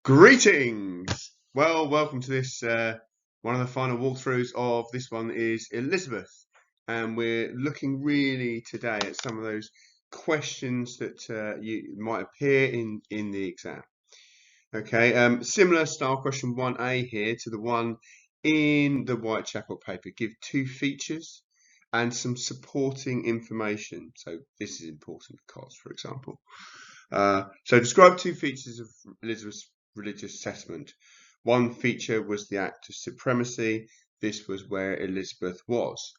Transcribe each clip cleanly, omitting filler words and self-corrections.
Greetings! Well, welcome to this one of the final walkthroughs of this one is Elizabeth, and we're looking really today at some of those questions that you might appear in the exam. Okay, similar style question 1A here to the one in the Whitechapel paper. Give two features and some supporting information. So this is important because, for example, so describe two features of Elizabeth's religious assessment. One feature was the act of supremacy. This was where Elizabeth was,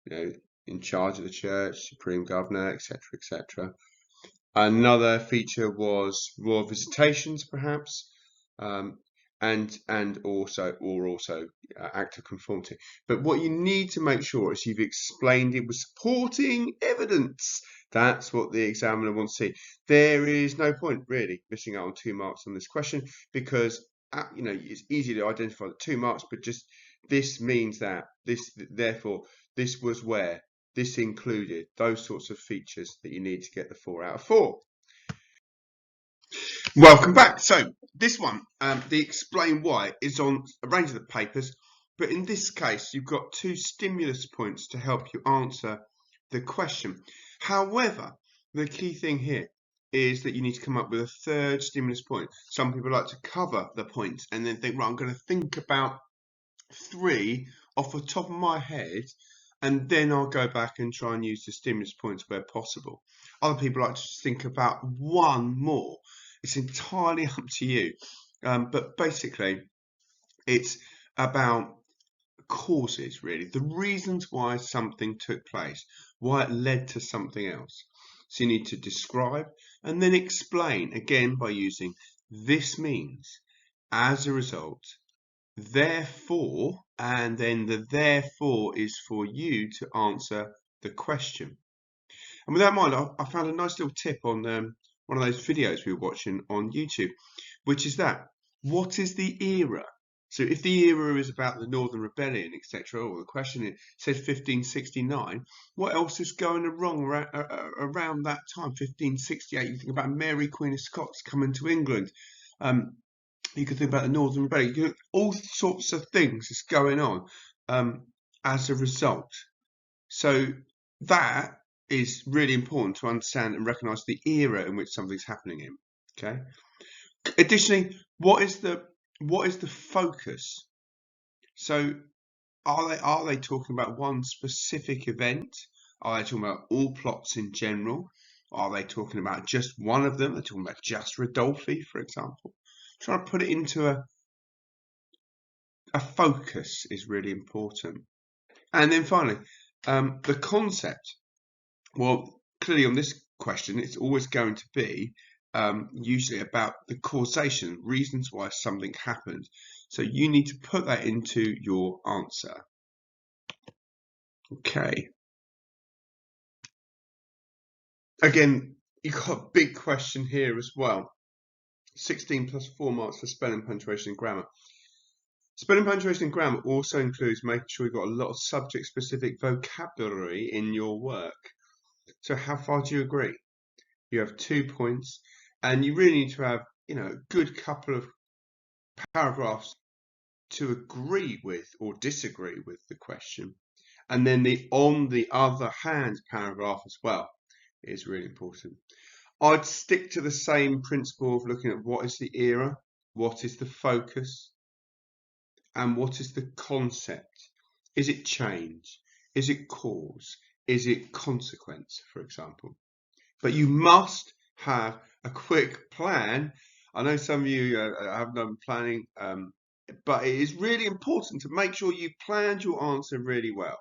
in charge of the church, supreme governor, etc., etc. Another feature was royal visitations, perhaps, and also act of conformity. But what you need to make sure is you've explained it with supporting evidence. That's what the examiner wants to see. There is no point really missing out on 2 marks on this question because it's easy to identify the 2 marks, but just this means that therefore this was where this included those sorts of features that you need to get the 4 out of 4. Welcome back. So this one, the explain why, is on a range of the papers, but in this case you've got 2 stimulus points to help you answer the question. However, the key thing here is that you need to come up with a 3rd stimulus point. Some people like to cover the points and then think, right, I'm going to think about 3 off the top of my head, and then I'll go back and try and use the stimulus points where possible. Other people like to think about 1 more. It's entirely up to you. But basically, it's about causes, really. The reasons why something took place, why it led to something else. So you need to describe and then explain, again, by using this means, as a result, therefore, and then the therefore is for you to answer the question. And with that in mind, I found a nice little tip on one of those videos we were watching on YouTube, which is that, what is the era? So if the era is about the Northern Rebellion, etc., or the question it says 1569, what else is going wrong around that time, 1568? You think about Mary, Queen of Scots coming to England. You could think about the Northern Rebellion. All sorts of things is going on as a result. So that is really important to understand and recognize the era in which something's happening in. Okay. Additionally, what is the focus? So are they talking about one specific event? Are they talking about all plots in general? Are they talking about just one of them? They're talking about just Ridolfi, for example. Trying to put it into a focus is really important. And then finally, the concept. Well, clearly on this question, it's always going to be usually about the causation, reasons why something happened. So you need to put that into your answer. Okay. Again, you've got a big question here as well. 16 plus 4 marks for spelling, punctuation, and grammar. Spelling, punctuation, and grammar also includes making sure you've got a lot of subject-specific vocabulary in your work. So how far do you agree? You have 2 points, and you really need to have, a good couple of paragraphs to agree with or disagree with the question. And then the on the other hand paragraph as well is really important. I'd stick to the same principle of looking at what is the era, what is the focus, and what is the concept. Is it change? Is it cause? Is it consequence, for example? But you must have a quick plan. I know some of you have done planning, but it is really important to make sure you planned your answer really well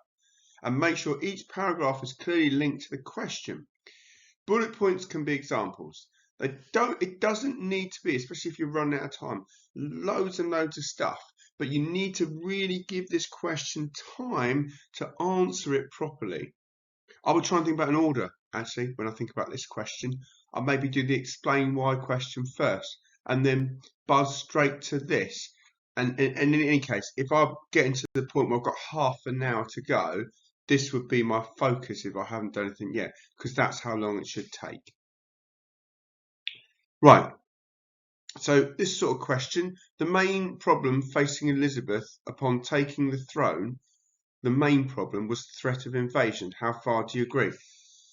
and make sure each paragraph is clearly linked to the question. Bullet points can be examples. It doesn't need to be, especially if you're running out of time, loads and loads of stuff, but you need to really give this question time to answer it properly. I would try and think about an order, actually, when I think about this question. I'll maybe do the explain why question first and then buzz straight to this. And in any case, if I'm getting to the point where I've got half an hour to go, this would be my focus if I haven't done anything yet, because that's how long it should take. Right. So this sort of question, the main problem facing Elizabeth upon taking the throne, the main problem was the threat of invasion. How far do you agree?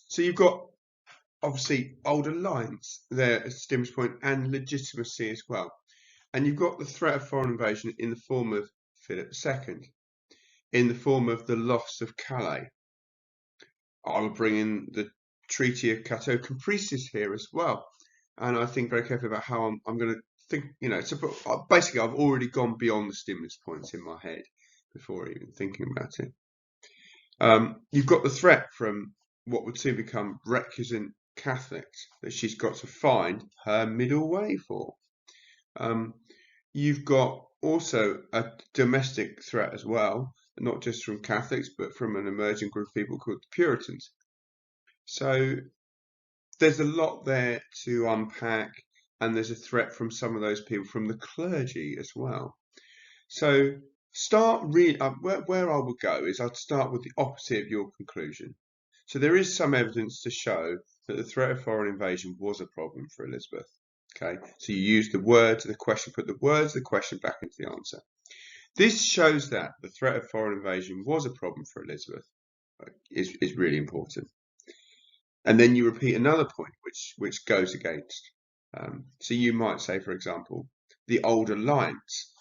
So you've got obviously old alliance there as Stim's point, and legitimacy as well. And you've got the threat of foreign invasion in the form of Philip II, in the form of the loss of Calais. I would bring in the Treaty of Cateau Caprices here as well. And I think very carefully about how I'm going to think, so basically I've already gone beyond the stimulus points in my head before even thinking about it. You've got the threat from what would soon become recusant Catholics that she's got to find her middle way for. You've got also a domestic threat as well, not just from Catholics, but from an emerging group of people called the Puritans. So there's a lot there to unpack, and there's a threat from some of those people from the clergy as well. So where I would go is I'd start with the opposite of your conclusion. So there is some evidence to show that the threat of foreign invasion was a problem for Elizabeth. Okay, so you use the words of the question, put the words of the question back into the answer. This shows that the threat of foreign invasion was a problem for Elizabeth. Is really important. And then you repeat another point which goes against. So you might say, for example, the old alliance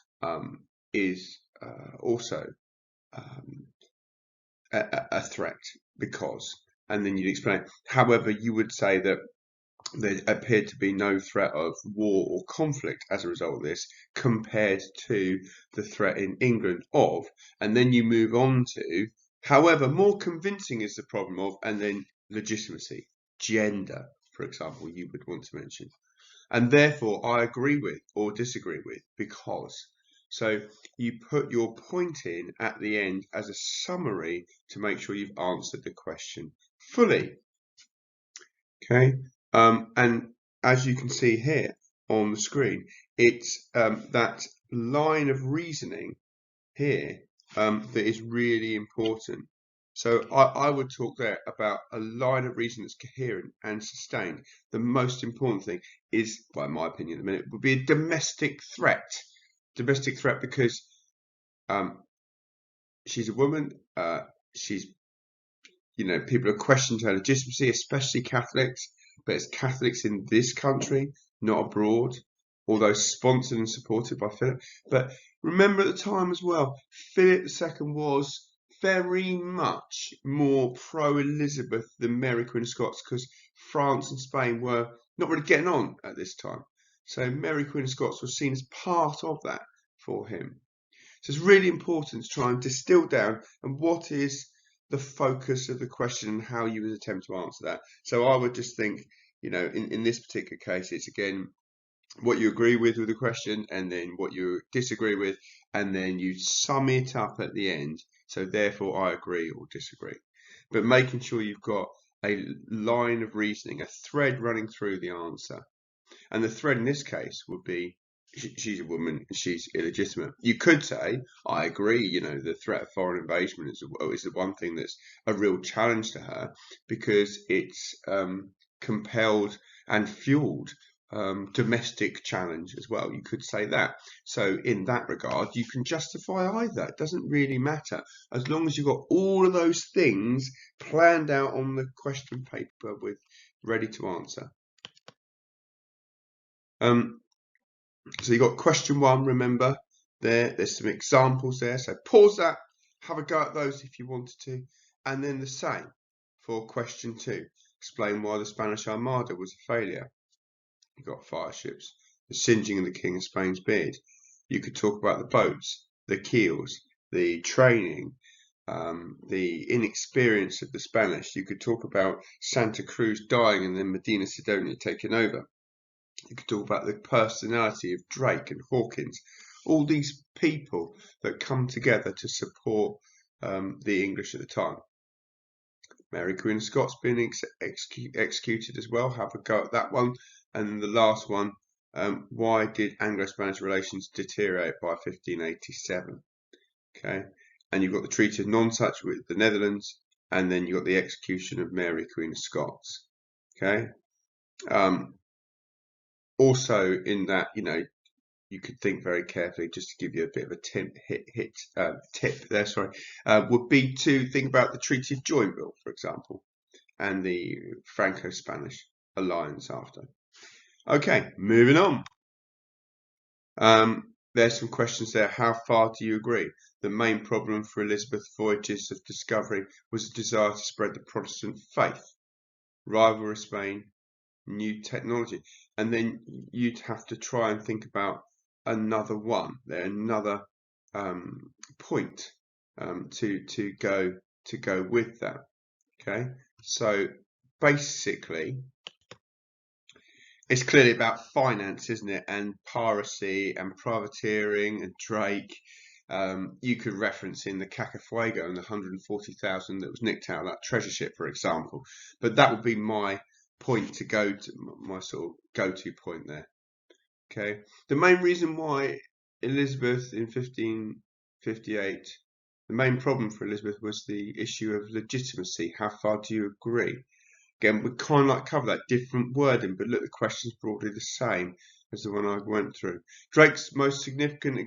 is also a threat because, and then you'd explain. However, you would say that there appeared to be no threat of war or conflict as a result of this compared to the threat in England of, and then you move on to, however, more convincing is the problem of, and then legitimacy, gender, for example, you would want to mention. And therefore, I agree with or disagree with because. So you put your point in at the end as a summary to make sure you've answered the question fully. Okay, and as you can see here on the screen, it's that line of reasoning here that is really important. So I would talk there about a line of reason that's coherent and sustained. The most important thing is, well, in my opinion, at the minute, would be a domestic threat. Domestic threat because she's a woman. She's, people are questioning her legitimacy, especially Catholics. But it's Catholics in this country, not abroad, although sponsored and supported by Philip. But remember at the time as well, Philip II was very much more pro-Elizabeth than Mary Queen of Scots because France and Spain were not really getting on at this time. So Mary Queen of Scots was seen as part of that for him. So it's really important to try and distill down and what is the focus of the question and how you would attempt to answer that. So I would just think, in this particular case, it's again what you agree with the question and then what you disagree with, and then you sum it up at the end. So therefore, I agree or disagree. But making sure you've got a line of reasoning, a thread running through the answer. And the thread in this case would be she's a woman and she's illegitimate. You could say, I agree, the threat of foreign invasion is the one thing that's a real challenge to her because it's compelled and fueled domestic challenge as well. You could say that. So in that regard, you can justify either. It doesn't really matter as long as you've got all of those things planned out on the question paper with ready to answer. So you got question 1, remember, there's some examples there. So pause that, have a go at those if you wanted to. And then the same for question 2. Explain why the Spanish Armada was a failure. You got fire ships, the singeing of the King of Spain's beard. You could talk about the boats, the keels, the training, the inexperience of the Spanish. You could talk about Santa Cruz dying and then Medina Sidonia taking over. You could talk about the personality of Drake and Hawkins, all these people that come together to support the English at the time. Mary Queen of Scots being executed as well, have a go at that one. And the last one, why did Anglo-Spanish relations deteriorate by 1587? Okay, and you've got the Treaty of Non-Such with the Netherlands, and then you've got the execution of Mary Queen of Scots. Okay. Also, in that, you could think very carefully, just to give you a bit of a tip there, would be to think about the Treaty of Joinville, for example, and the Franco-Spanish alliance after. Okay, moving on. There's some questions there. How far do you agree? The main problem for Elizabeth's voyages of discovery was a desire to spread the Protestant faith. Rivalry of Spain, new technology. And then you'd have to try and think about another one, another point to go with that. Okay, so basically, it's clearly about finance, isn't it? And piracy and privateering and Drake. You could reference in the Cacafuego and the 140,000 that was nicked out of that treasure ship, for example. But that would be my point to go to, my sort of go-to point there. Okay. The main reason why Elizabeth in 1558, the main problem for Elizabeth was the issue of legitimacy. How far do you agree? Again, we kind of like cover that different wording, but look, the question's broadly the same as the one I went through. Drake's most significant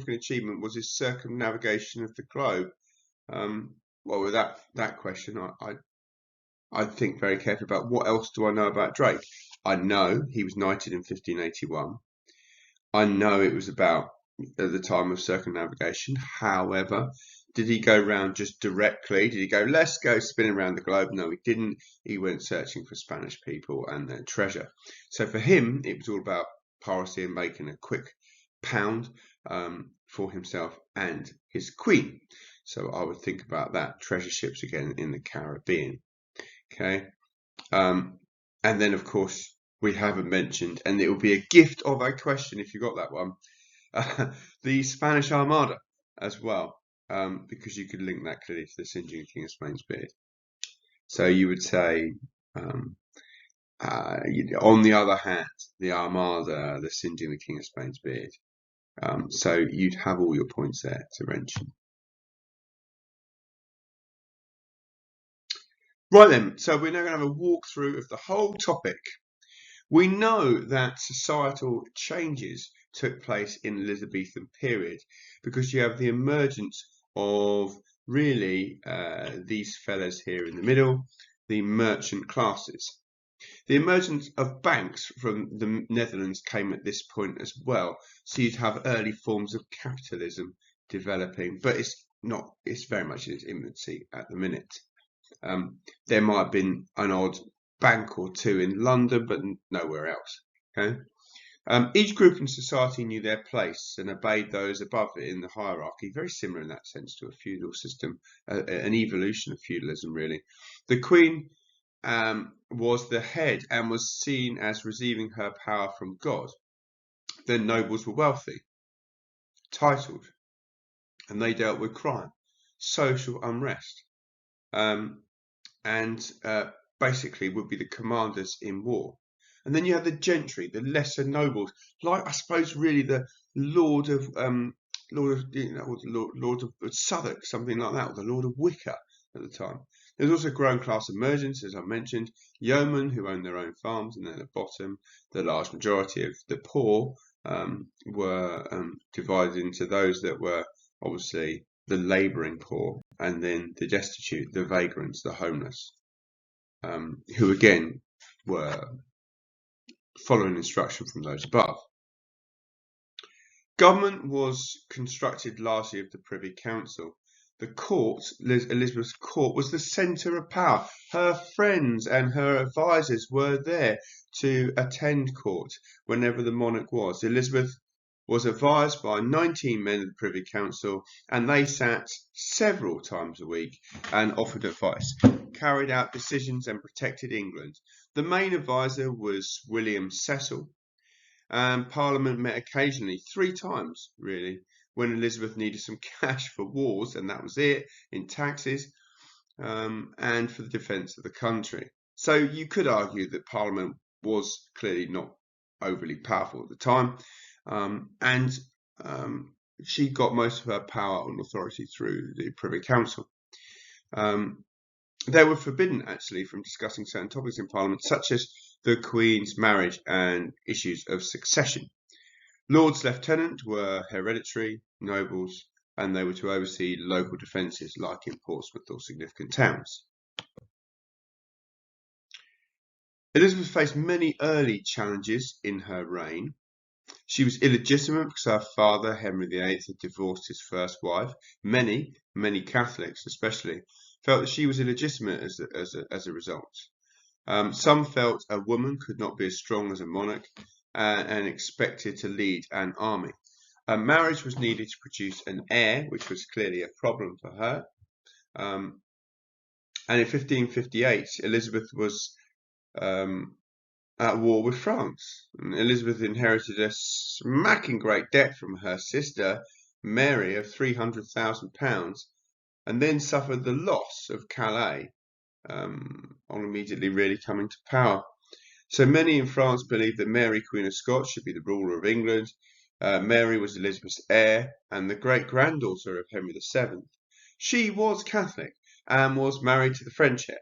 achievement was his circumnavigation of the globe. Well, with that question, I'd think very carefully about what else do I know about Drake. I know he was knighted in 1581. I know it was about at the time of circumnavigation. However, did he go round just directly? Did he go, let's go spinning around the globe? No, he didn't. He went searching for Spanish people and their treasure. So for him, it was all about piracy and making a quick pound for himself and his queen. So I would think about that. Treasure ships again in the Caribbean. Okay. And then, of course, we haven't mentioned, and it will be a gift of a question if you got that one, the Spanish Armada as well, because you could link that clearly to the singeing King of Spain's beard. So you would say, on the other hand, the Armada, the singeing the King of Spain's beard. So you'd have all your points there to mention. Right then, so we're now going to have a walkthrough of the whole topic. We know that societal changes took place in the Elizabethan period because you have the emergence of really these fellas here in the middle, the merchant classes. The emergence of banks from the Netherlands came at this point as well. So you'd have early forms of capitalism developing, but it's very much in its infancy at the minute. There might have been an odd bank or two in London, but nowhere else. Okay. Each group in society knew their place and obeyed those above it in the hierarchy, very similar in that sense to a feudal system, an evolution of feudalism, really. The Queen was the head and was seen as receiving her power from God. The nobles were wealthy, titled, and they dealt with crime, social unrest, and basically would be the commanders in war. And then you have the gentry, the lesser nobles, like I suppose really the Lord of Southwark, something like that, or the Lord of Wicker at the time. There's also growing class emergence, as I mentioned, yeomen who own their own farms, and then at the bottom, the large majority of the poor were divided into those that were obviously the labouring poor, and then the destitute, the vagrants, the homeless, who again were following instruction from those above. Government was constructed largely of the Privy Council. The court, Elizabeth's court, was the centre of power. Her friends and her advisors were there to attend court whenever the monarch was. Elizabeth was advised by 19 men of the Privy Council, and they sat several times a week and offered advice, carried out decisions and protected England. The main advisor was William Cecil, and Parliament met occasionally, 3 times really, when Elizabeth needed some cash for wars, and that was it, in taxes, and for the defence of the country. So you could argue that Parliament was clearly not overly powerful at the time, and she got most of her power and authority through the Privy Council. They were forbidden, actually, from discussing certain topics in Parliament, such as the Queen's marriage and issues of succession. Lords Lieutenant were hereditary nobles, and they were to oversee local defences like in Portsmouth or significant towns. Elizabeth faced many early challenges in her reign. She was illegitimate because her father, Henry VIII, had divorced his first wife. Many Catholics especially, felt that she was illegitimate as a result. Some felt a woman could not be as strong as a monarch and expected to lead an army. A marriage was needed to produce an heir, which was clearly a problem for her. And in 1558, Elizabeth was at war with France. And Elizabeth inherited a smacking great debt from her sister Mary of £300,000, and then suffered the loss of Calais on immediately really coming to power. So many in France believed that Mary, Queen of Scots, should be the ruler of England. Mary was Elizabeth's heir and the great-granddaughter of Henry VII. She was Catholic and was married to the French heir.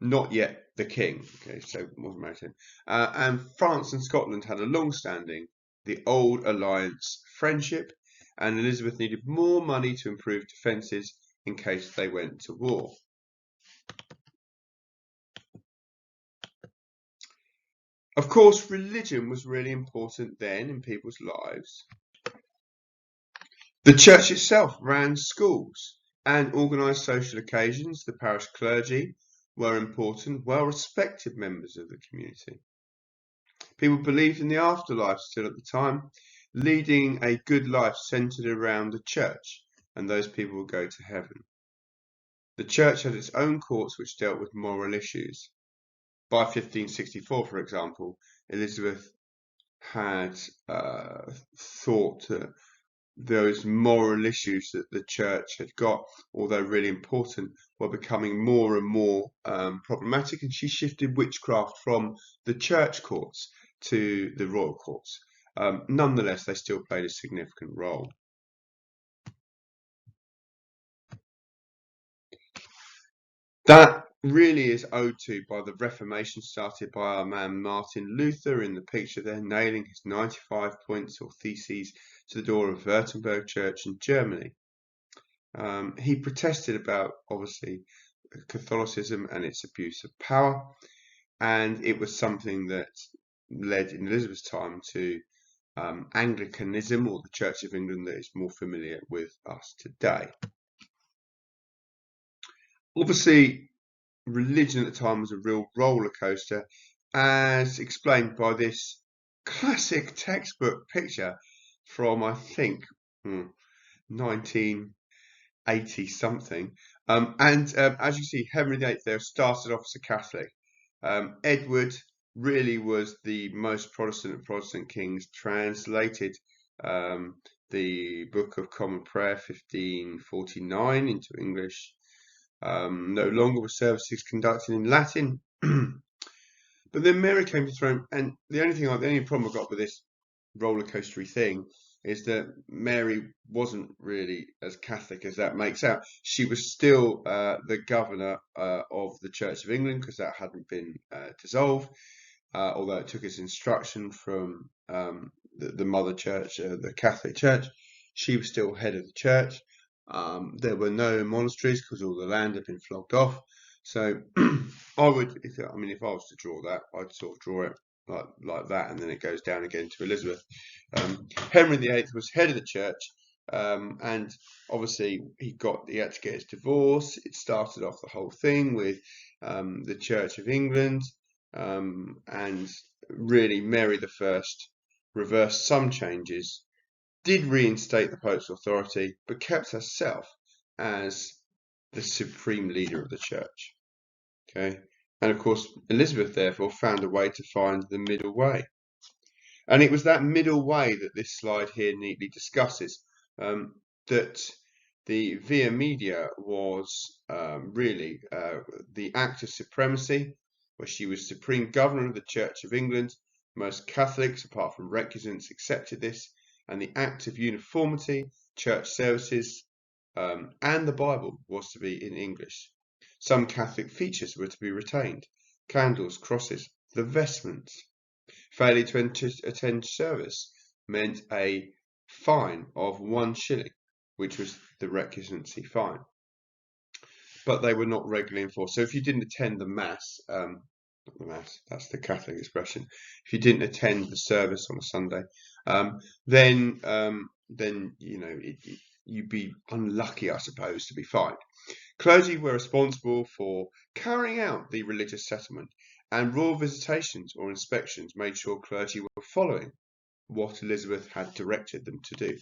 Not yet the king, okay, so wasn't married to him. And France and Scotland had a long-standing, the Old Alliance friendship, and Elizabeth needed more money to improve defences in case they went to war. Of course, religion was really important then in people's lives. The church itself ran schools and organised social occasions. The parish clergy were important, well-respected members of the community. People believed in the afterlife still at the time, leading a good life centred around the church, and those people would go to heaven. The church had its own courts which dealt with moral issues. By 1564, for example, Elizabeth had thought that those moral issues that the church had got, although really important, were becoming more and more problematic, and she shifted witchcraft from the church courts to the royal courts. Nonetheless, they still played a significant role. That really is owed to by the Reformation started by our man Martin Luther in the picture there, nailing his 95 points or theses to the door of Württemberg Church in Germany. He protested about, obviously, Catholicism and its abuse of power, and it was something that led in Elizabeth's time to Anglicanism, or the Church of England that is more familiar with us today. Obviously, religion at the time was a real roller coaster, as explained by this classic textbook picture from, I think, 1980 something. As you see, Henry VIII there started off as a Catholic. Edward really was the most Protestant of Protestant kings, translated the Book of Common Prayer 1549 into English. No longer were services conducted in Latin. But then Mary came to the throne, and the only problem I got with this roller coastery thing is that Mary wasn't really as Catholic as that makes out. She was still the governor of the Church of England, because that hadn't been dissolved, although it took its instruction from the mother church, the Catholic Church. She was still head of the church. There were no monasteries because all the land had been flogged off. So if I was to draw that, I'd sort of draw it like that, and then it goes down again to Elizabeth. Henry VIII was head of the church, and obviously he had to get his divorce. It started off the whole thing with the Church of England, and really Mary I reversed some changes, did reinstate the Pope's authority, but kept herself as the supreme leader of the church. Okay, and of course Elizabeth therefore found a way to find the middle way, and it was that middle way that this slide here neatly discusses. That the Via Media was really the act of supremacy, where she was supreme governor of the Church of England. Most Catholics, apart from recusants, accepted this, and the act of uniformity, church services, and the Bible was to be in English. Some Catholic features were to be retained, candles, crosses, the vestments. Failure to attend service meant a fine of 1 shilling, which was the recusancy fine. But they were not regularly enforced. So if you didn't attend the Mass, not the Mass, that's the Catholic expression. If you didn't attend the service on a Sunday, then you'd be unlucky, I suppose, to be fined. Clergy were responsible for carrying out the religious settlement, and royal visitations or inspections made sure clergy were following what Elizabeth had directed them to do.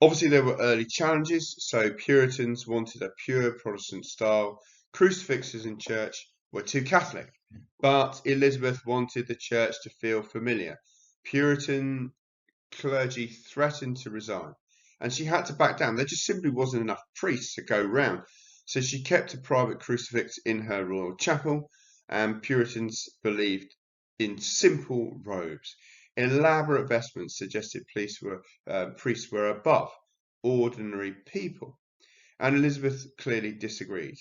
Obviously, there were early challenges, so Puritans wanted a pure Protestant style. Crucifixes in church were too Catholic, but Elizabeth wanted the church to feel familiar. Puritan clergy threatened to resign, and she had to back down. There just simply wasn't enough priests to go round, so she kept a private crucifix in her royal chapel, and Puritans believed in simple robes. Elaborate vestments suggested priests were above ordinary people, and Elizabeth clearly disagreed.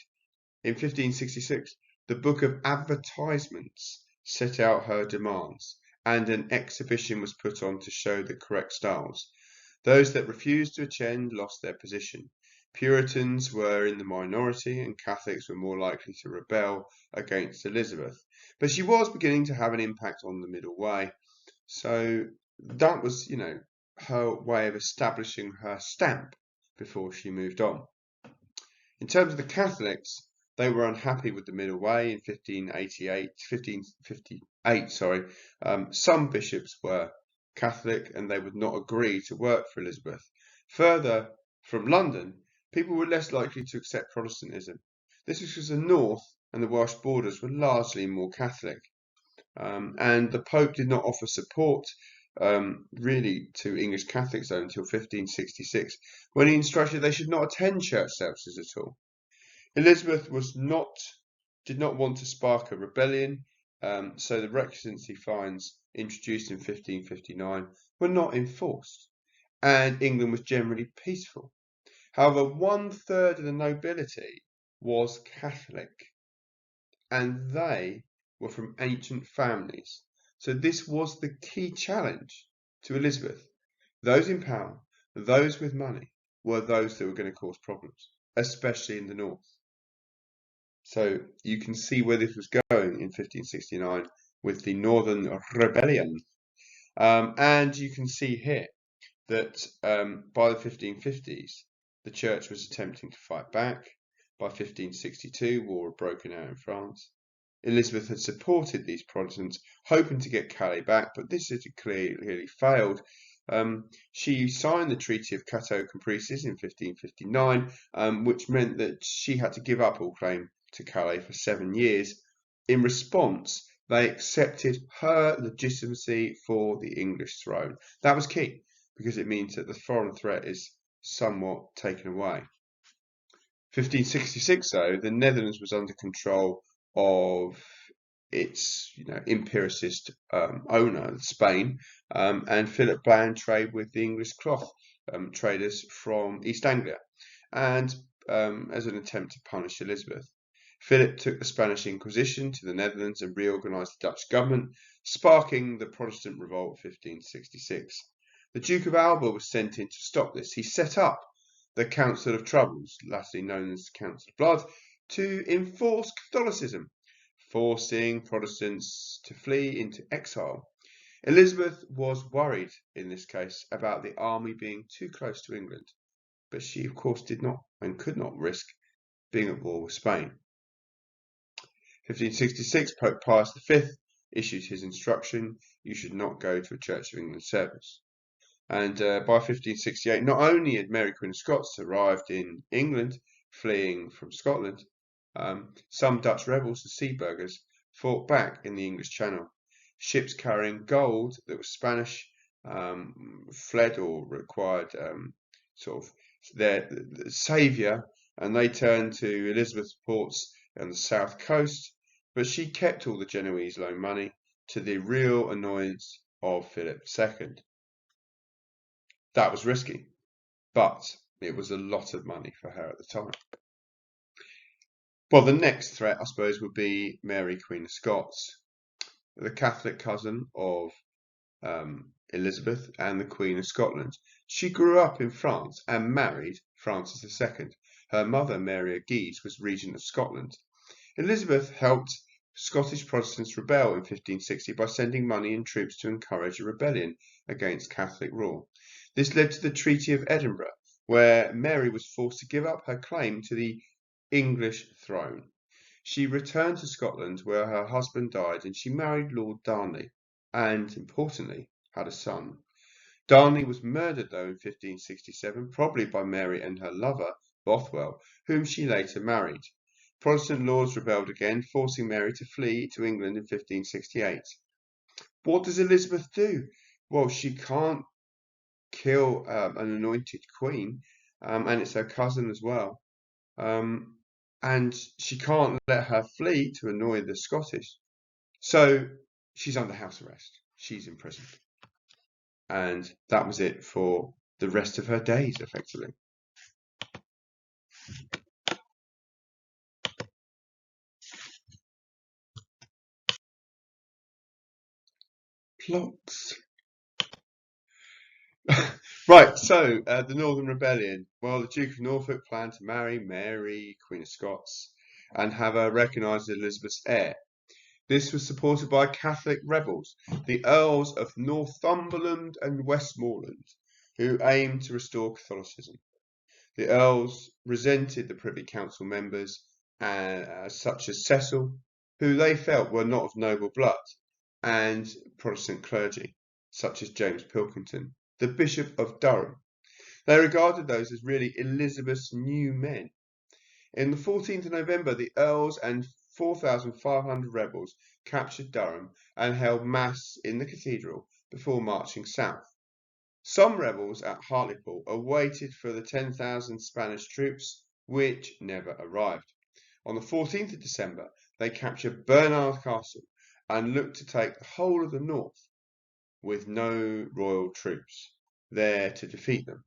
In 1566, the Book of Advertisements set out her demands, and an exhibition was put on to show the correct styles. Those that refused to attend lost their position. Puritans were in the minority, and Catholics were more likely to rebel against Elizabeth. But she was beginning to have an impact on the middle way. So that was, her way of establishing her stamp before she moved on. In terms of the Catholics, they were unhappy with the middle way in 1558. Some bishops were Catholic and they would not agree to work for Elizabeth. Further, from London, people were less likely to accept Protestantism. This was because the north and the Welsh borders were largely more Catholic. And the Pope did not offer support really to English Catholics though until 1566, when he instructed they should not attend church services at all. Elizabeth did not want to spark a rebellion, so the recusancy fines introduced in 1559 were not enforced, and England was generally peaceful. However, 1/3 of the nobility was Catholic, and they were from ancient families. So this was the key challenge to Elizabeth. Those in power, those with money, were those that were going to cause problems, especially in the north. So you can see where this was going in 1569 with the Northern Rebellion. And you can see here that by the 1550s, the church was attempting to fight back. By 1562, war had broken out in France. Elizabeth had supported these Protestants, hoping to get Calais back, but this had clearly failed. She signed the Treaty of Cateau-Cambrésis in 1559, which meant that she had to give up all claim to Calais for 7 years. In response, they accepted her legitimacy for the English throne. That was key, because it means that the foreign threat is somewhat taken away. 1566, though, the Netherlands was under control of its empiricist owner, Spain, and Philip banned trade with the English cloth traders from East Anglia, and as an attempt to punish Elizabeth. Philip took the Spanish Inquisition to the Netherlands and reorganised the Dutch government, sparking the Protestant Revolt of 1566. The Duke of Alba was sent in to stop this. He set up the Council of Troubles, latterly known as the Council of Blood, to enforce Catholicism, forcing Protestants to flee into exile. Elizabeth was worried in this case about the army being too close to England, but she of course did not and could not risk being at war with Spain. 1566, Pope Pius V issued his instruction, you should not go to a Church of England service. And by 1568, not only had Mary Queen of Scots arrived in England, fleeing from Scotland, some Dutch rebels, the Seaburgers, fought back in the English Channel. Ships carrying gold that was Spanish fled or required sort of their saviour, and they turned to Elizabeth's ports on the south coast, but she kept all the Genoese loan money, to the real annoyance of Philip II. That was risky, but it was a lot of money for her at the time. Well, the next threat, I suppose, would be Mary, Queen of Scots, the Catholic cousin of Elizabeth and the Queen of Scotland. She grew up in France and married Francis II. Her mother, Mary of Guise, was regent of Scotland. Elizabeth helped Scottish Protestants rebel in 1560 by sending money and troops to encourage a rebellion against Catholic rule. This led to the Treaty of Edinburgh, where Mary was forced to give up her claim to the English throne. She returned to Scotland, where her husband died, and she married Lord Darnley, and, importantly, had a son. Darnley was murdered, though, in 1567, probably by Mary and her lover, Bothwell, whom she later married. Protestant lords rebelled again, forcing Mary to flee to England in 1568. What does Elizabeth do? Well, she can't kill an anointed queen, and it's her cousin as well. And she can't let her flee to annoy the Scottish. So she's under house arrest. She's imprisoned. And that was it for the rest of her days, effectively. Plots. Right, so the Northern Rebellion. Well, the Duke of Norfolk planned to marry Mary, Queen of Scots, and have her recognised as Elizabeth's heir. This was supported by Catholic rebels, the Earls of Northumberland and Westmoreland, who aimed to restore Catholicism. The Earls resented the Privy Council members, such as Cecil, who they felt were not of noble blood, and Protestant clergy, such as James Pilkington, the Bishop of Durham. They regarded those as really Elizabeth's new men. In the 14th of November, the Earls and 4,500 rebels captured Durham and held mass in the cathedral before marching south. Some rebels at Hartlepool awaited for the 10,000 Spanish troops, which never arrived. On the 14th of December, they captured Bernard Castle and looked to take the whole of the north, with no royal troops there to defeat them.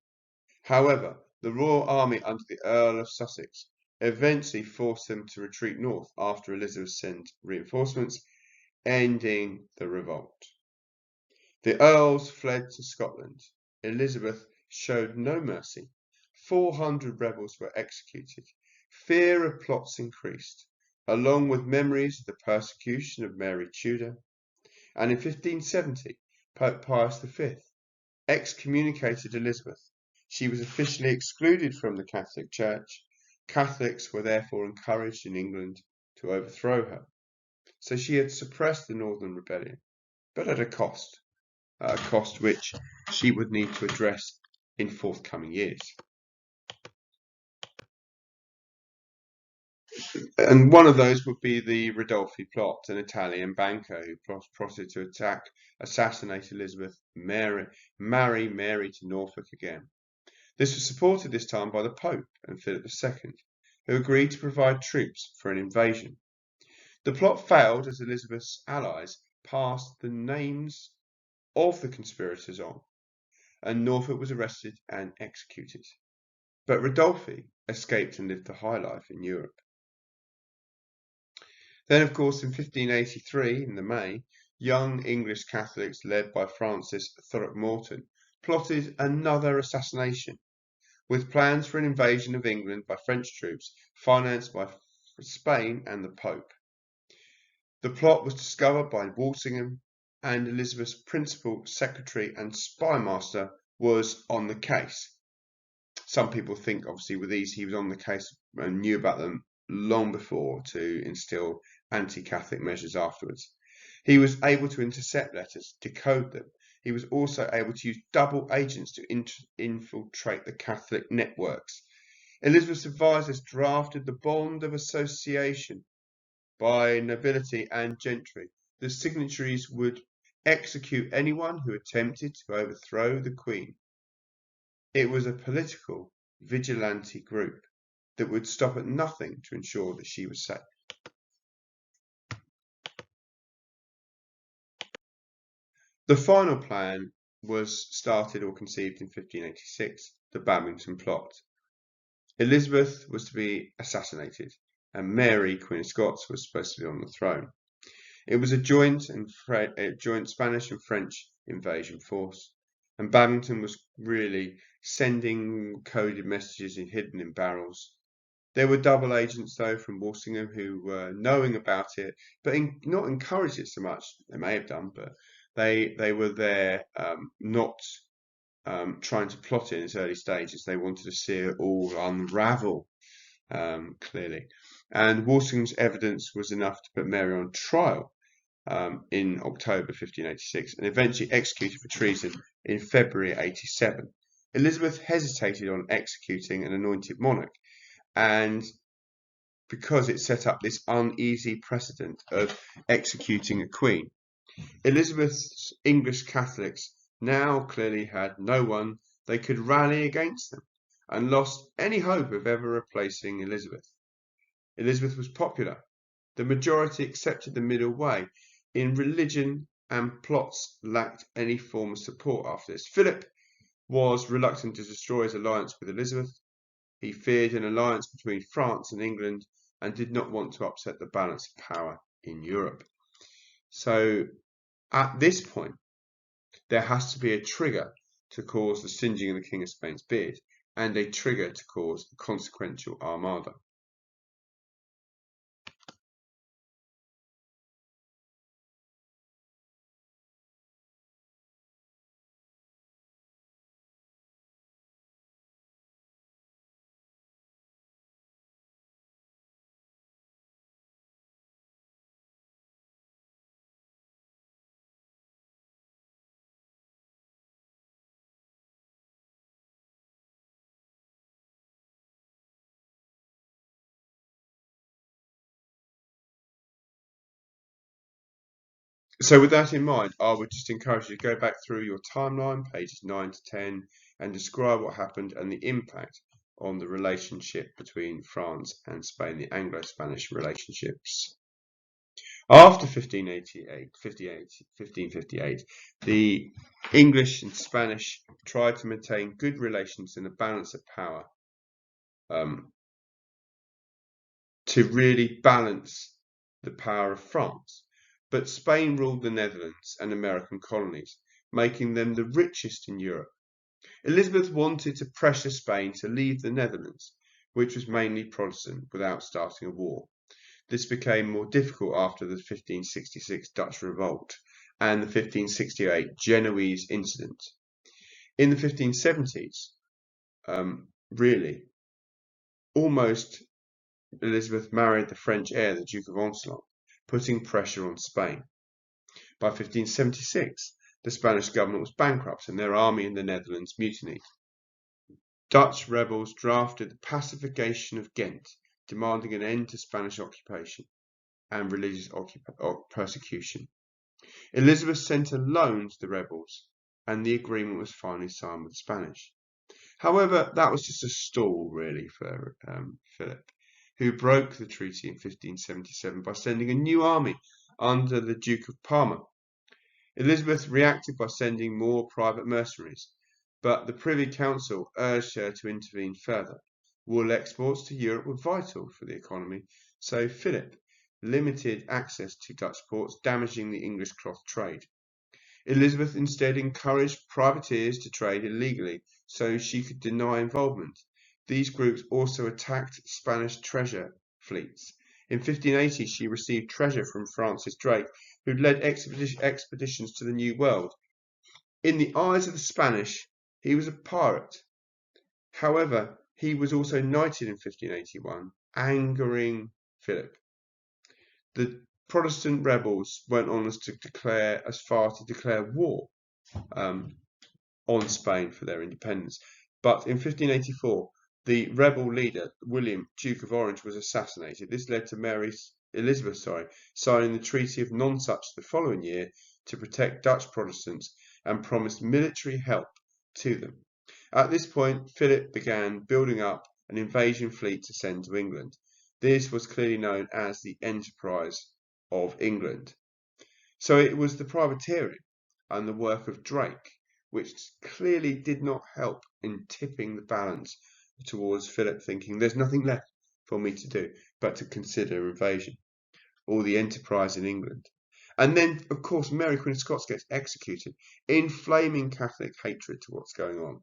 However, the royal army under the Earl of Sussex eventually forced them to retreat north after Elizabeth sent reinforcements, ending the revolt. The earls fled to Scotland. Elizabeth showed no mercy. 400 rebels were executed. Fear of plots increased, along with memories of the persecution of Mary Tudor. And in 1570, Pope Pius V excommunicated Elizabeth. She was officially excluded from the Catholic Church. Catholics were therefore encouraged in England to overthrow her. So she had suppressed the Northern Rebellion, but at a cost which she would need to address in forthcoming years. And one of those would be the Ridolfi plot, an Italian banker who plotted to assassinate Elizabeth, marry Mary to Norfolk again. This was supported this time by the Pope and Philip II, who agreed to provide troops for an invasion. The plot failed as Elizabeth's allies passed the names of the conspirators on, and Norfolk was arrested and executed. But Ridolfi escaped and lived a high life in Europe. Then, of course, in 1583, in the May, young English Catholics led by Francis Throckmorton plotted another assassination, with plans for an invasion of England by French troops financed by Spain and the Pope. The plot was discovered by Walsingham, and Elizabeth's principal secretary and spy master was on the case. Some people think, obviously, with these, he was on the case and knew about them long before to instill anti-Catholic measures afterwards. He was able to intercept letters, decode them. He was also able to use double agents to infiltrate the Catholic networks. Elizabeth's advisors drafted the bond of association by nobility and gentry. The signatories would execute anyone who attempted to overthrow the Queen. It was a political vigilante group that would stop at nothing to ensure that she was safe. The final plan was started or conceived in 1586, the Babington Plot. Elizabeth was to be assassinated. and Mary, Queen of Scots, was supposed to be on the throne. It was a joint Spanish and French invasion force, and Babington was really sending coded messages hidden in barrels. There were double agents, though, from Walsingham who were knowing about it, but not encouraged it so much. They may have done, but they were there, not trying to plot it in its early stages. They wanted to see it all unravel, clearly. And Walsingham's evidence was enough to put Mary on trial in October 1586 and eventually executed for treason in February 87. Elizabeth hesitated on executing an anointed monarch, and because it set up this uneasy precedent of executing a queen. Elizabeth's English Catholics now clearly had no one they could rally against them, and lost any hope of ever replacing Elizabeth. Elizabeth was popular. The majority accepted the middle way. In religion, and plots lacked any form of support after this. Philip was reluctant to destroy his alliance with Elizabeth. He feared an alliance between France and England and did not want to upset the balance of power in Europe. So at this point, there has to be a trigger to cause the singeing of the King of Spain's beard, and a trigger to cause the consequential Armada. So with that in mind, I would just encourage you to go back through your timeline, pages 9 to 10, and describe what happened and the impact on the relationship between France and Spain, the Anglo-Spanish relationships. After 1558, the English and Spanish tried to maintain good relations and a balance of power, to really balance the power of France. But Spain ruled the Netherlands and American colonies, making them the richest in Europe. Elizabeth wanted to pressure Spain to leave the Netherlands, which was mainly Protestant, without starting a war. This became more difficult after the 1566 Dutch Revolt and the 1568 Genoese incident. In the 1570s, really, almost Elizabeth married the French heir, the Duke of Alençon, putting pressure on Spain. By 1576, the Spanish government was bankrupt and their army in the Netherlands mutinied. Dutch rebels drafted the Pacification of Ghent, demanding an end to Spanish occupation and religious persecution. Elizabeth sent a loan to the rebels, and the agreement was finally signed with the Spanish. However, that was just a stall, really, for Philip, who broke the treaty in 1577 by sending a new army under the Duke of Parma. Elizabeth reacted by sending more private mercenaries, but the Privy Council urged her to intervene further. Wool exports to Europe were vital for the economy, so Philip limited access to Dutch ports, damaging the English cloth trade. Elizabeth instead encouraged privateers to trade illegally so she could deny involvement. These groups also attacked Spanish treasure fleets. In 1580, she received treasure from Francis Drake, who led expeditions to the New World. In the eyes of the Spanish, he was a pirate. However, he was also knighted in 1581, angering Philip. The Protestant rebels went on as far to declare war on Spain for their independence. But in 1584, the rebel leader, William, Duke of Orange, was assassinated. This led to Elizabeth signing the Treaty of Nonsuch the following year to protect Dutch Protestants and promised military help to them. At this point, Philip began building up an invasion fleet to send to England. This was clearly known as the Enterprise of England. So it was the privateering and the work of Drake which clearly did not help in tipping the balance towards Philip thinking there's nothing left for me to do but to consider invasion or the enterprise in England. And then, of course, Mary Queen of Scots gets executed, inflaming Catholic hatred to what's going on.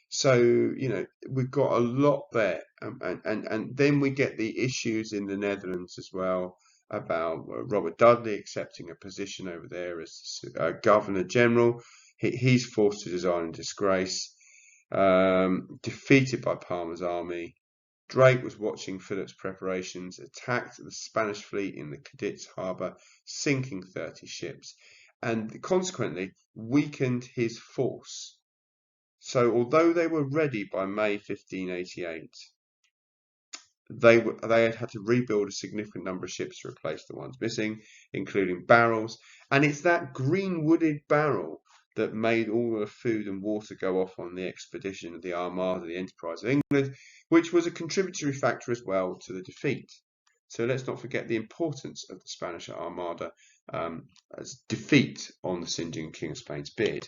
So, you know, we've got a lot there. And then we get the issues in the Netherlands as well about Robert Dudley accepting a position over there as Governor General. He's forced to resign in disgrace, defeated by Palmer's army. Drake was watching Philip's preparations, attacked the Spanish fleet in the Cadiz harbour, sinking 30 ships, and consequently weakened his force. So although they were ready by May 1588, they had had to rebuild a significant number of ships to replace the ones missing, including barrels. And it's that green wooded barrel that made all the food and water go off on the expedition of the Armada, the Enterprise of England, which was a contributory factor as well to the defeat. So let's not forget the importance of the Spanish Armada as defeat on the singeing King of Spain's beard.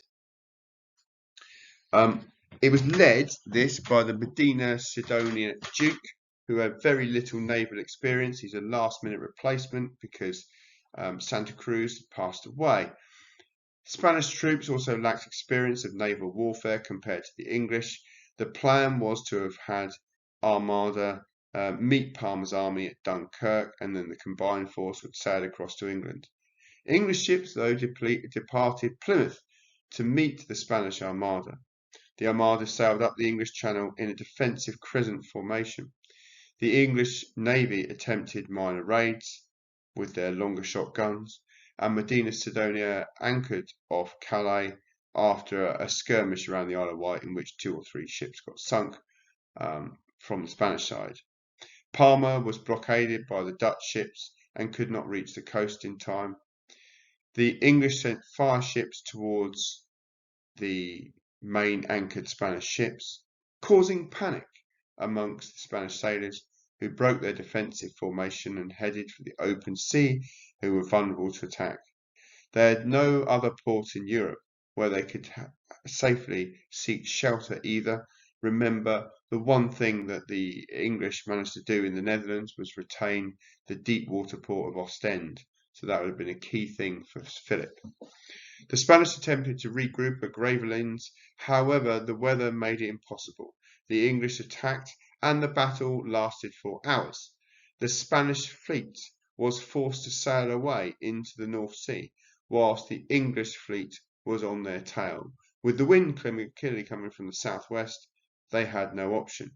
It was led, this, by the Medina Sidonia Duke, who had very little naval experience. He's a last-minute replacement because Santa Cruz had passed away. Spanish troops also lacked experience of naval warfare compared to the English. The plan was to have had Armada meet Palmer's army at Dunkirk, and then the combined force would sail across to England. English ships, though, departed Plymouth to meet the Spanish Armada. The Armada sailed up the English Channel in a defensive crescent formation. The English Navy attempted minor raids with their longer shot guns, and Medina Sidonia anchored off Calais after a skirmish around the Isle of Wight in which 2 or 3 ships got sunk from the Spanish side. Palmer was blockaded by the Dutch ships and could not reach the coast in time. The English sent fire ships towards the main anchored Spanish ships, causing panic amongst the Spanish sailors, who broke their defensive formation and headed for the open sea, who were vulnerable to attack. They had no other port in Europe where they could safely seek shelter either. Remember, the one thing that the English managed to do in the Netherlands was retain the deep water port of Ostend, so that would have been a key thing for Philip. The Spanish attempted to regroup at Gravelines, however, the weather made it impossible. The English attacked, and the battle lasted for hours. The Spanish fleet was forced to sail away into the North Sea, whilst the English fleet was on their tail. With the wind clearly coming from the southwest, they had no option.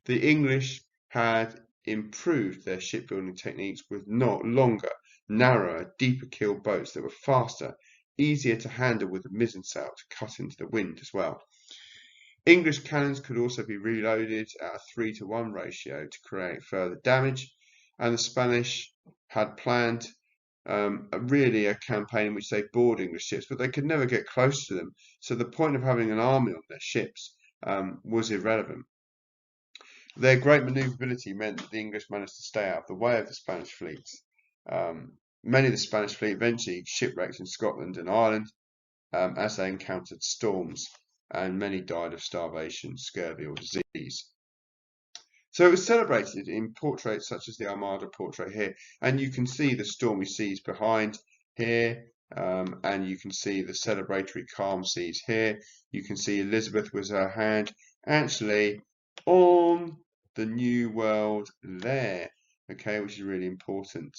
The English had improved their shipbuilding techniques with longer, narrower, deeper keel boats that were faster, easier to handle with the mizzen sail to cut into the wind as well. English cannons could also be reloaded at a 3-to-1 ratio to create further damage, and the Spanish had planned really a campaign in which they board English ships, but they could never get close to them, so the point of having an army on their ships was irrelevant. Their great manoeuvrability meant that the English managed to stay out of the way of the Spanish fleets. Many of the Spanish fleet eventually shipwrecked in Scotland and Ireland as they encountered storms, and many died of starvation, scurvy, or disease. So it was celebrated in portraits such as the Armada portrait here, and you can see the stormy seas behind here, and you can see the celebratory calm seas here. You can see Elizabeth with her hand actually on the New World there, okay, which is really important.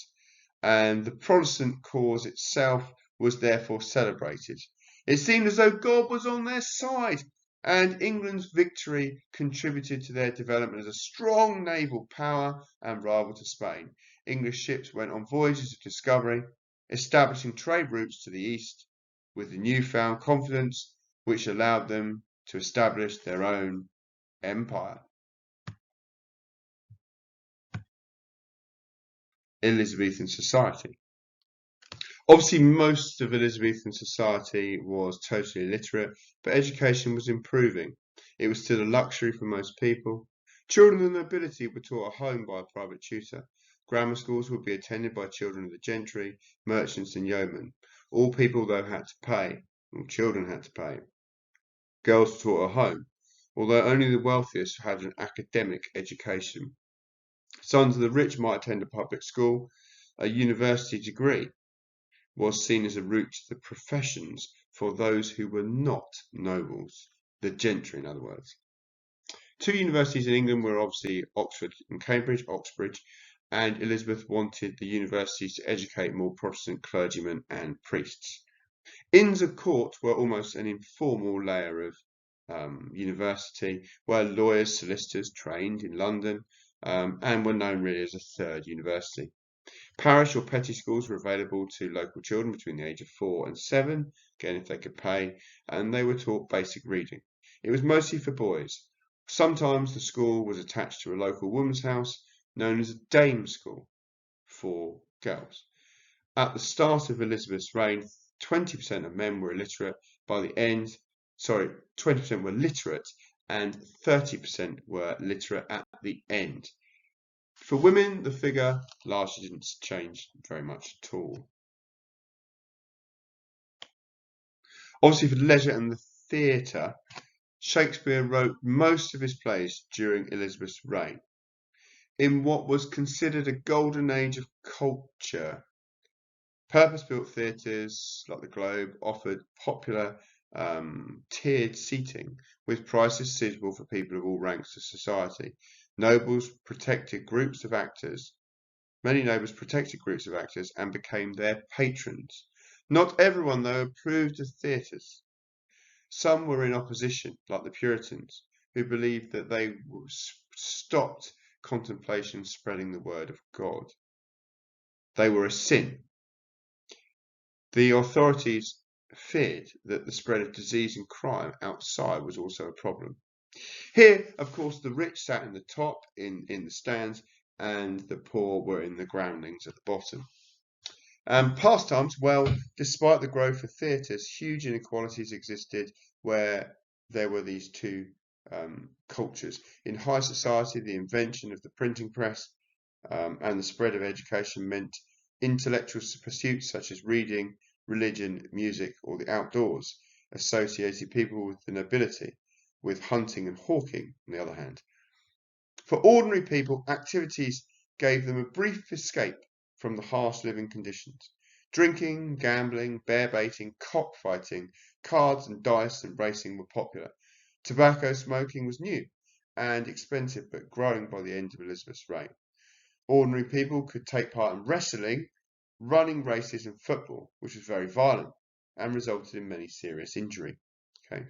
And the Protestant cause itself was therefore celebrated. It seemed as though God was on their side, and England's victory contributed to their development as a strong naval power and rival to Spain. English ships went on voyages of discovery, establishing trade routes to the east with the newfound confidence which allowed them to establish their own empire. Elizabethan society. Obviously, most of Elizabethan society was totally illiterate, but education was improving. It was still a luxury for most people. Children of the nobility were taught at home by a private tutor. Grammar schools would be attended by children of the gentry, merchants and yeomen. All people, though, had to pay. All children had to pay. Girls were taught at home, although only the wealthiest had an academic education. Sons of the rich might attend a public school. A university degree was seen as a route to the professions for those who were not nobles, the gentry in other words. Two universities in England were obviously Oxford and Cambridge, Oxbridge, and Elizabeth wanted the universities to educate more Protestant clergymen and priests. Inns of court were almost an informal layer of university, where lawyers, solicitors trained in London and were known really as a third university. Parish or petty schools were available to local children between the age of 4 and 7, again if they could pay, and they were taught basic reading. It was mostly for boys. Sometimes the school was attached to a local woman's house, known as a dame school, for girls. At the start of Elizabeth's reign, 20% of men were illiterate. By the end, 20% were literate and 30% were literate at the end. For women, the figure largely didn't change very much at all. Obviously, for the leisure and the theatre, Shakespeare wrote most of his plays during Elizabeth's reign. In what was considered a golden age of culture, purpose-built theatres like the Globe offered popular tiered seating with prices suitable for people of all ranks of society. Nobles protected groups of actors. Many nobles protected groups of actors and became their patrons. Not everyone, though, approved of theatres. Some were in opposition, like the Puritans, who believed that they stopped contemplation spreading the word of God. They were a sin. The authorities feared that the spread of disease and crime outside was also a problem. Here, of course, the rich sat in the top, in the stands, and the poor were in the groundlings at the bottom. Pastimes, well, despite the growth of theatres, huge inequalities existed where there were these two cultures. In high society, the invention of the printing press and the spread of education meant intellectual pursuits such as reading, religion, music, or the outdoors associated people with the nobility, with hunting and hawking, on the other hand. For ordinary people, activities gave them a brief escape from the harsh living conditions. Drinking, gambling, bear baiting, cockfighting, cards and dice and racing were popular. Tobacco smoking was new and expensive, but growing by the end of Elizabeth's reign. Ordinary people could take part in wrestling, running races and football, which was very violent and resulted in many serious injury. Okay.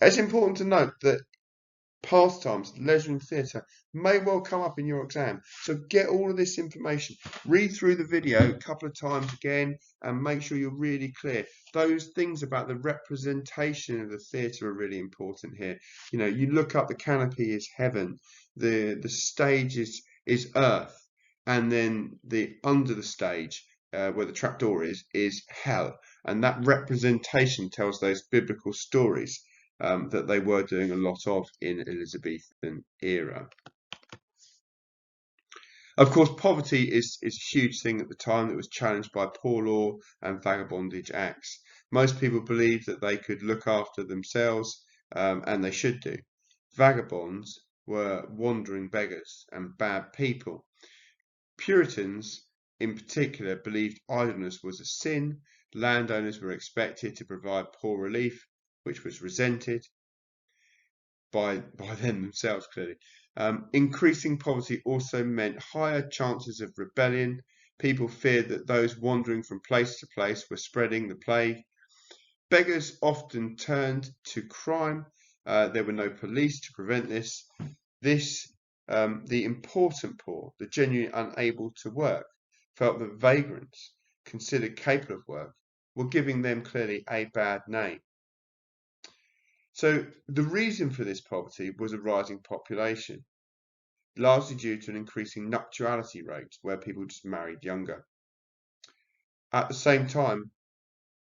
It's important to note that pastimes, leisure and theatre may well come up in your exam. So get all of this information, read through the video a couple of times again and make sure you're really clear. Those things about the representation of the theatre are really important here. You know, you look up, the canopy is heaven, the stage is earth, and then under the stage where the trapdoor is hell, and that representation tells those biblical stories that they were doing a lot of in Elizabethan era. Of course, poverty is a huge thing at the time that was challenged by poor law and vagabondage acts. Most people believed that they could look after themselves, and they should do. Vagabonds were wandering beggars and bad people. Puritans, in particular, believed idleness was a sin. Landowners were expected to provide poor relief, which was resented by them themselves, clearly. Increasing poverty also meant higher chances of rebellion. People feared that those wandering from place to place were spreading the plague. Beggars often turned to crime. There were no police to prevent this. The important poor, the genuinely unable to work, felt that vagrants, considered capable of work, were giving them clearly a bad name. So the reason for this poverty was a rising population, largely due to an increasing nuptiality rate where people just married younger. At the same time,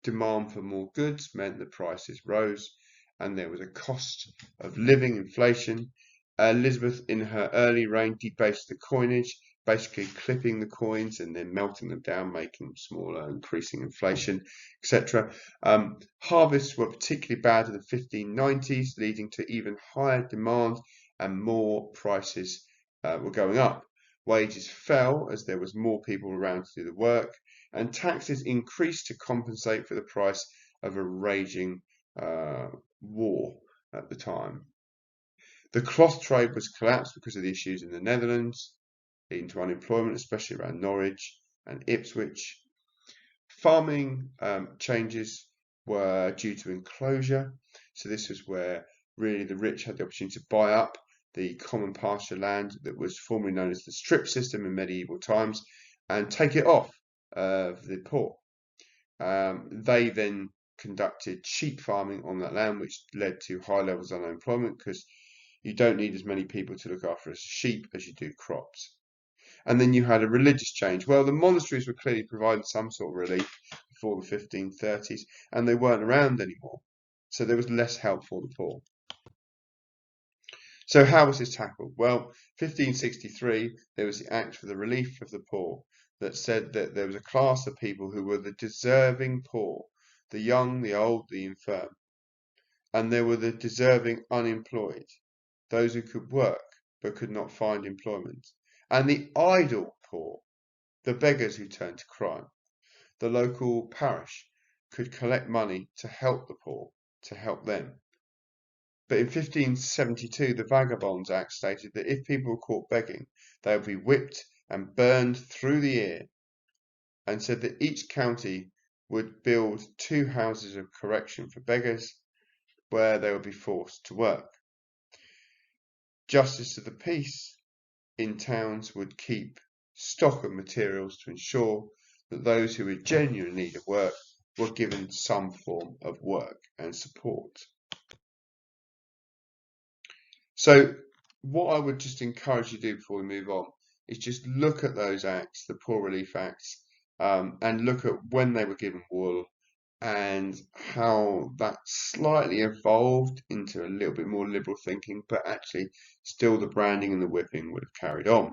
demand for more goods meant that prices rose and there was a cost of living inflation. Elizabeth, in her early reign, debased the coinage, basically clipping the coins and then melting them down, making them smaller, increasing inflation, etc. Harvests were particularly bad in the 1590s, leading to even higher demand and more prices were going up. Wages fell as there was more people around to do the work, and taxes increased to compensate for the price of a raging war at the time. The cloth trade was collapsed because of the issues in the Netherlands, leading to unemployment, especially around Norwich and Ipswich. Farming changes were due to enclosure, so this was where really the rich had the opportunity to buy up the common pasture land that was formerly known as the strip system in medieval times and take it off the poor. They then conducted sheep farming on that land, which led to high levels of unemployment because you don't need as many people to look after a sheep as you do crops. And then you had a religious change. Well, the monasteries were clearly providing some sort of relief before the 1530s, and they weren't around anymore. So there was less help for the poor. So how was this tackled? Well, 1563, there was the Act for the Relief of the Poor that said that there was a class of people who were the deserving poor, the young, the old, the infirm. And there were the deserving unemployed, those who could work but could not find employment. And the idle poor, the beggars who turned to crime. The local parish could collect money to help the poor, to help them. But in 1572, the Vagabonds Act stated that if people were caught begging, they would be whipped and burned through the ear, and said that each county would build 2 houses of correction for beggars where they would be forced to work. Justice of the peace in towns would keep stock of materials to ensure that those who were genuinely in need of work were given some form of work and support. So what I would just encourage you to do before we move on is just look at those acts, the Poor Relief Acts, and look at when they were given wool and how that slightly evolved into a little bit more liberal thinking, but actually still the branding and the whipping would have carried on.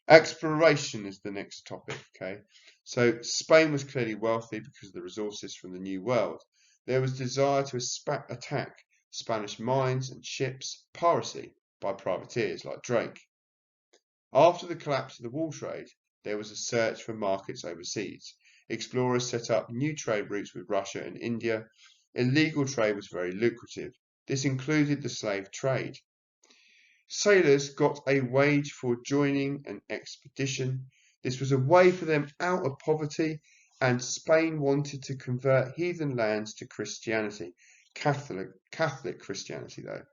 Exploration is the next topic, okay? So Spain was clearly wealthy because of the resources from the New World. There was desire to attack Spanish mines and ships, piracy by privateers like Drake. After the collapse of the wool trade, there was a search for markets overseas. Explorers set up new trade routes with Russia and India. Illegal trade was very lucrative. This included the slave trade. Sailors got a wage for joining an expedition. This was a way for them out of poverty, and Spain wanted to convert heathen lands to Christianity. Catholic Christianity, though.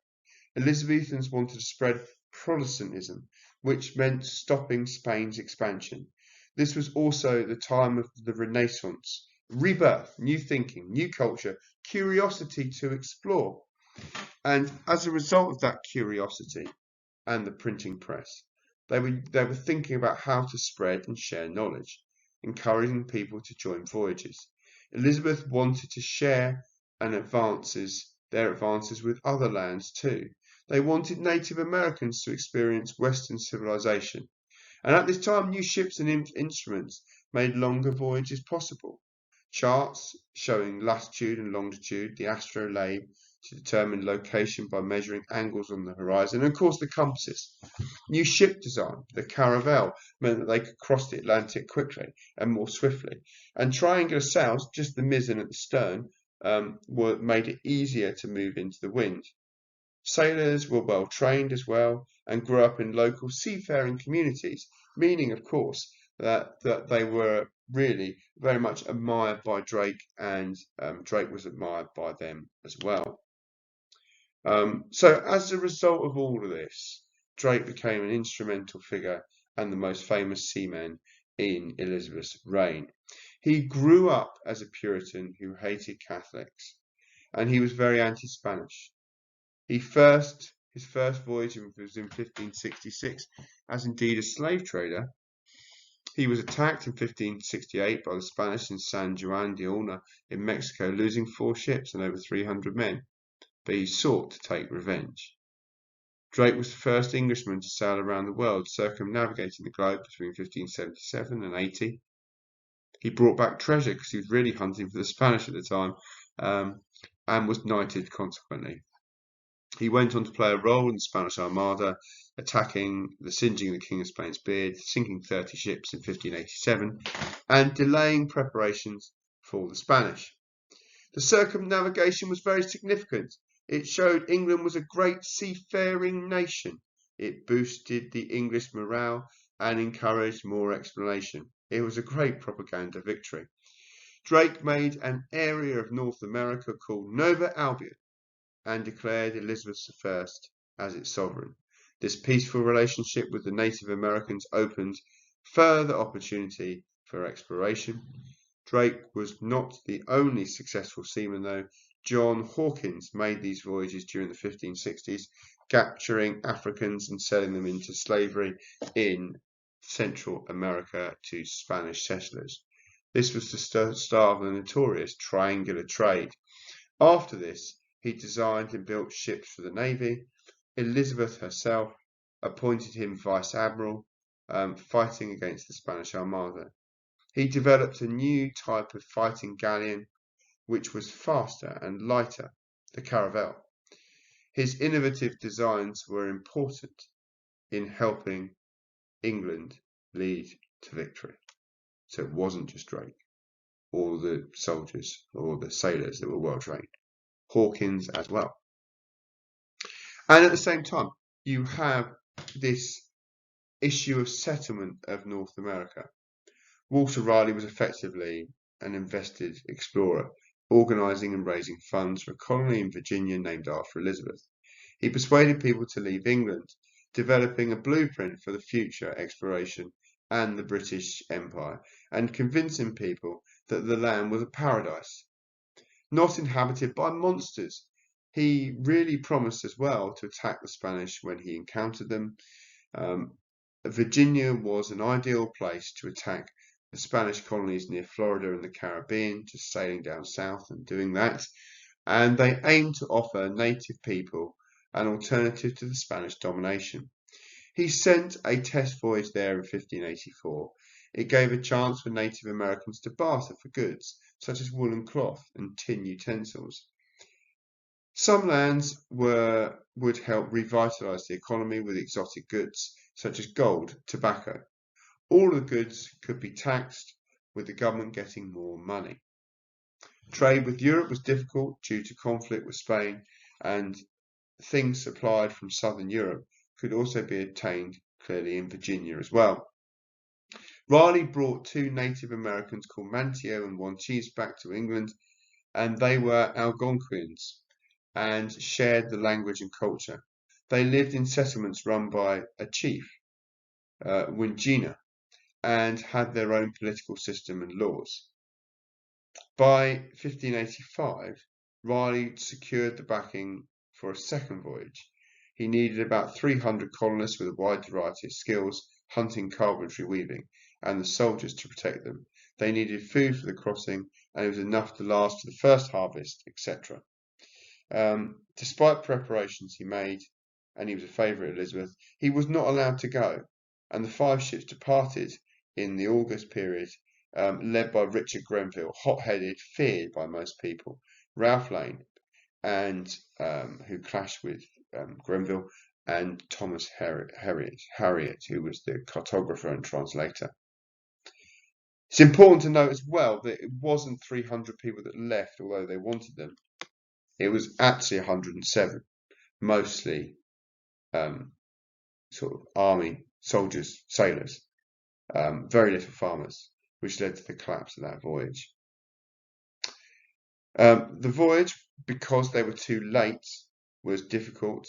Elizabethans wanted to spread Protestantism, which meant stopping Spain's expansion. This was also the time of the Renaissance, rebirth, new thinking, new culture, curiosity to explore. And as a result of that curiosity and the printing press, they were thinking about how to spread and share knowledge, encouraging people to join voyages. Elizabeth wanted to share their advances with other lands too. They wanted Native Americans to experience Western civilization. And at this time, new ships and instruments made longer voyages possible. Charts showing latitude and longitude, the astrolabe to determine location by measuring angles on the horizon, and of course the compasses. New ship design, the caravel, meant that they could cross the Atlantic quickly and more swiftly. And triangular sails, just the mizzen at the stern, made it easier to move into the wind. Sailors were well trained as well and grew up in local seafaring communities, meaning, of course, that they were really very much admired by Drake, and Drake was admired by them as well. So as a result of all of this, Drake became an instrumental figure and the most famous seaman in Elizabeth's reign. He grew up as a Puritan who hated Catholics, and he was very anti-Spanish. His first voyage was in 1566 as indeed a slave trader. He was attacked in 1568 by the Spanish in San Juan de Ulna in Mexico, losing 4 ships and over 300 men, but he sought to take revenge. Drake was the first Englishman to sail around the world, circumnavigating the globe between 1577 and 80. He brought back treasure because he was really hunting for the Spanish at the time, and was knighted consequently. He went on to play a role in the Spanish Armada attacking the singeing of the King of Spain's beard, sinking 30 ships in 1587, and delaying preparations for the Spanish. The circumnavigation was very significant. It showed England was a great seafaring nation. It boosted the English morale and encouraged more exploration. It was a great propaganda victory. Drake made an area of North America called Nova Albion and declared Elizabeth I as its sovereign. This peaceful relationship with the Native Americans opened further opportunity for exploration. Drake was not the only successful seaman, though. John Hawkins made these voyages during the 1560s, capturing Africans and selling them into slavery in Central America to Spanish settlers. This was the start of the notorious triangular trade. After this, he designed and built ships for the Navy. Elizabeth herself appointed him vice admiral, fighting against the Spanish Armada. He developed a new type of fighting galleon, which was faster and lighter, the Caravel. His innovative designs were important in helping England lead to victory. So it wasn't just Drake or the soldiers or the sailors that were well trained. Hawkins as well. And at the same time, you have this issue of settlement of North America. Walter Raleigh was effectively an invested explorer, organising and raising funds for a colony in Virginia named after Elizabeth. He persuaded people to leave England, developing a blueprint for the future exploration and the British Empire, and convincing people that the land was a paradise, not inhabited by monsters. He really promised as well to attack the Spanish when he encountered them. Virginia was an ideal place to attack the Spanish colonies near Florida and the Caribbean, just sailing down south and doing that. And they aimed to offer native people an alternative to the Spanish domination. He sent a test voyage there in 1584. It gave a chance for Native Americans to barter for goods, such as woolen cloth and tin utensils. Some lands would help revitalise the economy with exotic goods, such as gold, tobacco. All of the goods could be taxed, with the government getting more money. Trade with Europe was difficult due to conflict with Spain, and things supplied from southern Europe could also be obtained clearly in Virginia as well. Raleigh brought two Native Americans called Manteo and Wanchese back to England, and they were Algonquins and shared the language and culture. They lived in settlements run by a chief, Wingina, and had their own political system and laws. By 1585, Raleigh secured the backing for a second voyage. He needed about 300 colonists with a wide variety of skills, hunting, carpentry, weaving, and the soldiers to protect them. They needed food for the crossing, and it was enough to last to the first harvest, etc. Despite preparations he made, and he was a favourite of Elizabeth, he was not allowed to go, and the 5 ships departed in the August period, led by Richard Grenville, hot-headed, feared by most people, Ralph Lane, and who clashed with Grenville, and Thomas Harriot, who was the cartographer and translator. It's important to note as well that it wasn't 300 people that left, although they wanted them. It was actually 107, mostly sort of army, soldiers, sailors, very little farmers, which led to the collapse of that voyage. The voyage, because they were too late, was difficult.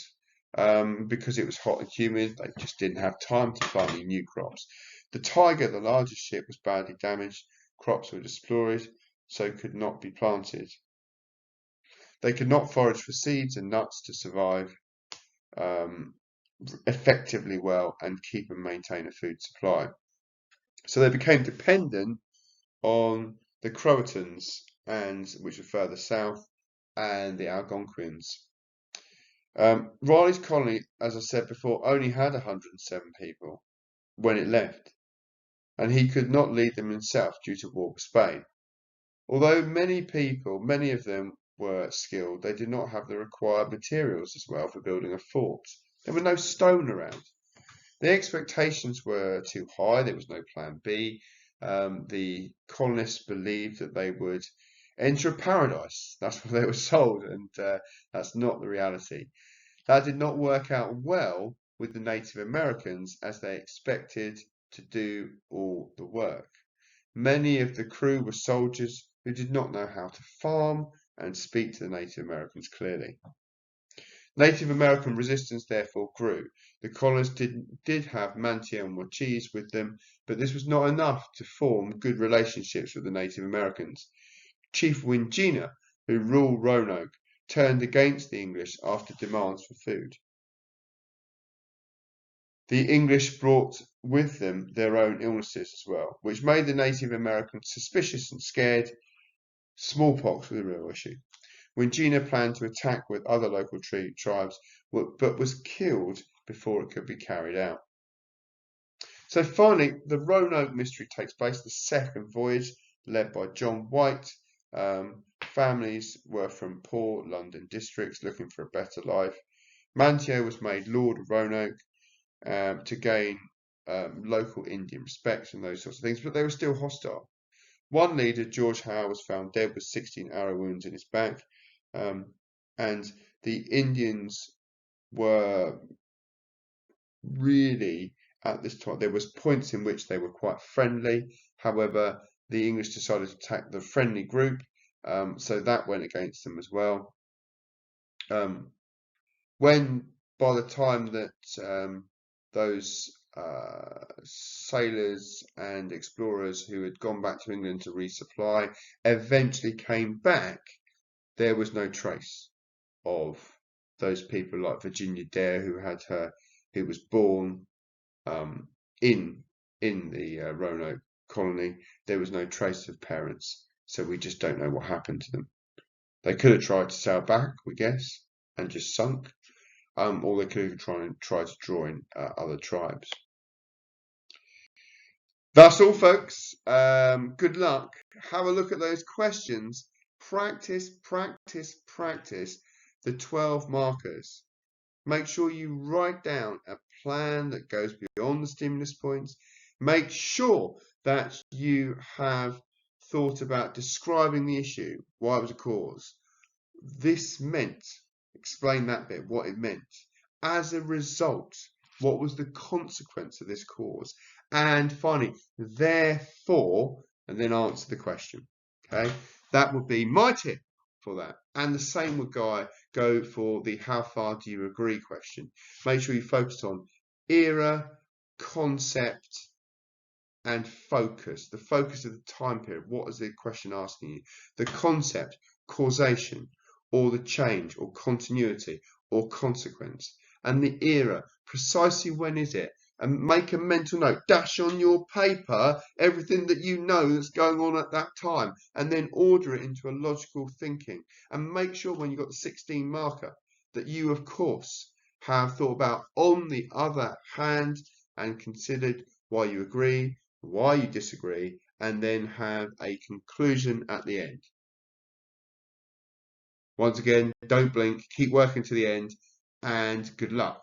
Because it was hot and humid, they just didn't have time to plant any new crops. The Tiger, the largest ship, was badly damaged. Crops were destroyed, so could not be planted. They could not forage for seeds and nuts to survive effectively well and keep and maintain a food supply. So they became dependent on the Croatans, which were further south, and the Algonquins. Raleigh's colony, as I said before, only had 107 people when it left, and he could not lead them himself due to war with Spain. Although many of them were skilled, they did not have the required materials as well for building a fort. There were no stone around. The expectations were too high. There was no plan B. The colonists believed that they would enter a paradise. That's what they were sold, and that's not the reality. That did not work out well with the Native Americans, as they expected to do all the work. Many of the crew were soldiers who did not know how to farm and speak to the Native Americans clearly. Native American resistance therefore grew. The colonists did have Manteo and Mochis with them, but this was not enough to form good relationships with the Native Americans. Chief Wingina, who ruled Roanoke, turned against the English after demands for food. The English brought with them their own illnesses as well, which made the Native Americans suspicious and scared. Smallpox was a real issue. Wingina planned to attack with other local tribes, but was killed before it could be carried out. So finally, the Roanoke mystery takes place, the second voyage, led by John White. Families were from poor London districts looking for a better life. Manteo was made Lord of Roanoke to gain local Indian respect and those sorts of things, but they were still hostile. One leader, George Howe, was found dead with 16 arrow wounds in his back. And the Indians were really, at this time, there was points in which they were quite friendly. However, the English decided to attack the friendly group, so that went against them as well. When by the time that those sailors and explorers who had gone back to England to resupply eventually came back, there was no trace of those people like Virginia Dare, who was born in the Roanoke colony. There was no trace of parents, so we just don't know what happened to them. They could have tried to sail back, we guess, and just sunk, or they could have tried to draw in other tribes. That's all, folks. Good luck. Have a look at those questions. Practice, practice, practice the 12 markers. Make sure you write down a plan that goes beyond the stimulus points. Make sure that you have thought about describing the issue, why it was a cause. This meant, explain that bit, what it meant. As a result, what was the consequence of this cause? And finally, therefore, and then answer the question. Okay, that would be my tip for that. And the same would go for the how far do you agree question. Make sure you focus on era, concept, and focus. The focus of the time period. What is the question asking you? The concept, causation, or the change, or continuity, or consequence. And the era, precisely when is it? And make a mental note, dash on your paper everything that you know that's going on at that time, and then order it into a logical thinking. And make sure when you've got the 16 marker that you, of course, have thought about on the other hand and considered why you agree, why you disagree, and then have a conclusion at the end. Once again, don't blink, keep working to the end, and good luck.